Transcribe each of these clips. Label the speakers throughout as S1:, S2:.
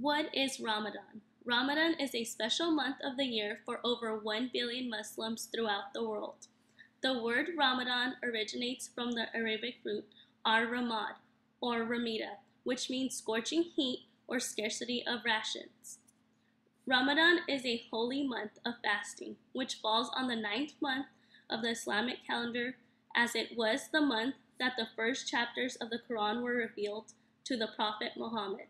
S1: What is Ramadan? Ramadan is a special month of the year for over 1 billion Muslims throughout the world. The word Ramadan originates from the Arabic root ar-ramad or ramida, which means scorching heat or scarcity of rations. Ramadan is a holy month of fasting, which falls on the ninth month of the Islamic calendar, as it was the month that the first chapters of the Quran were revealed to the Prophet Muhammad.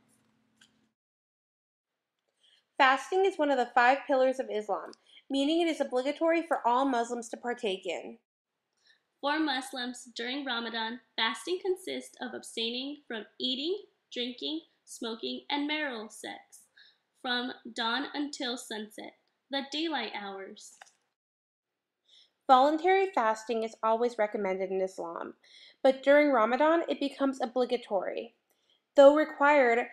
S2: Fasting is one of the 5 pillars of Islam, meaning it is obligatory for all Muslims to partake in.
S1: For Muslims, during Ramadan, fasting consists of abstaining from eating, drinking, smoking, and marital sex from dawn until sunset, the daylight hours.
S2: Voluntary fasting is always recommended in Islam, but during Ramadan it becomes obligatory. Though required,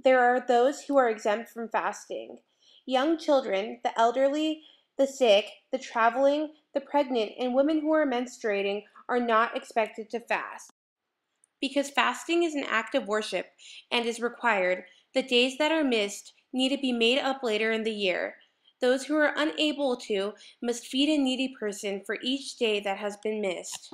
S2: there are those who are exempt from fasting. Young children, the elderly, the sick, the traveling, the pregnant, and women who are menstruating are not expected to fast. Because fasting is an act of worship and is required, the days that are missed need to be made up later in the year. Those who are unable to must feed a needy person for each day that has been missed.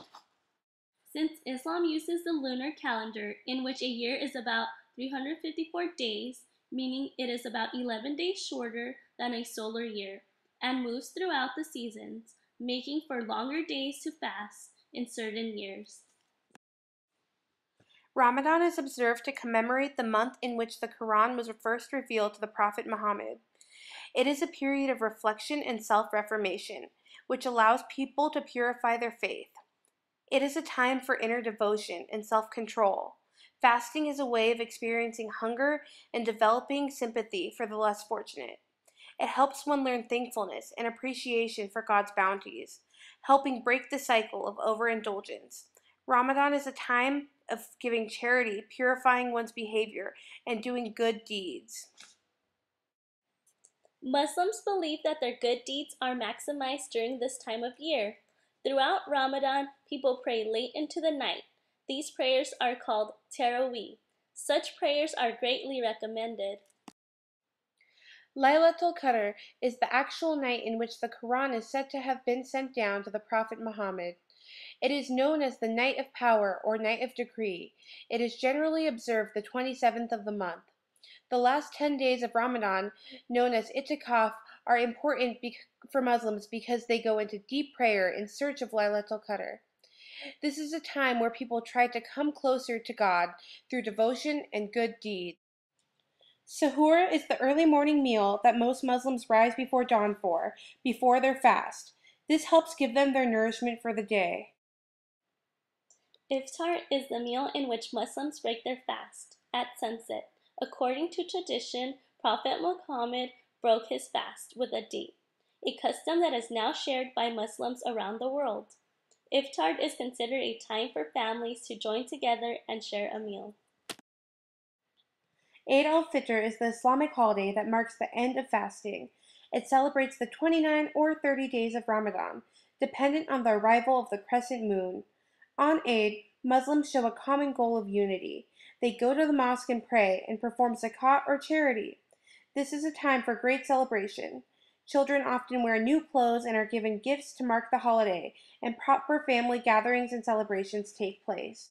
S1: Since Islam uses the lunar calendar, in which a year is about 354 days, meaning it is about 11 days shorter than a solar year, and moves throughout the seasons, making for longer days to fast in certain years.
S2: Ramadan is observed to commemorate the month in which the Quran was first revealed to the Prophet Muhammad. It is a period of reflection and self-reformation, which allows people to purify their faith. It is a time for inner devotion and self-control. Fasting is a way of experiencing hunger and developing sympathy for the less fortunate. It helps one learn thankfulness and appreciation for God's bounties, helping break the cycle of overindulgence. Ramadan is a time of giving charity, purifying one's behavior, and doing good deeds.
S1: Muslims believe that their good deeds are maximized during this time of year. Throughout Ramadan, people pray late into the night. These prayers are called Taraweeh. Such prayers are greatly recommended.
S2: Laylatul Qadr is the actual night in which the Quran is said to have been sent down to the Prophet Muhammad. It is known as the Night of Power or Night of Decree. It is generally observed the 27th of the month. The last 10 days of Ramadan, known as Itikaf, are important for Muslims because they go into deep prayer in search of Laylatul Qadr. This is a time where people try to come closer to God through devotion and good deeds. Sahur is the early morning meal that most Muslims rise before dawn for, before their fast. This helps give them their nourishment for the day.
S1: Iftar is the meal in which Muslims break their fast at sunset. According to tradition, Prophet Muhammad broke his fast with a date, a custom that is now shared by Muslims around the world. Iftar is considered a time for families to join together and share a meal.
S2: Eid al-Fitr is the Islamic holiday that marks the end of fasting. It celebrates the 29 or 30 days of Ramadan, dependent on the arrival of the crescent moon. On Eid, Muslims show a common goal of unity. They go to the mosque and pray and perform zakat or charity. This is a time for great celebration. Children often wear new clothes and are given gifts to mark the holiday, and proper family gatherings and celebrations take place.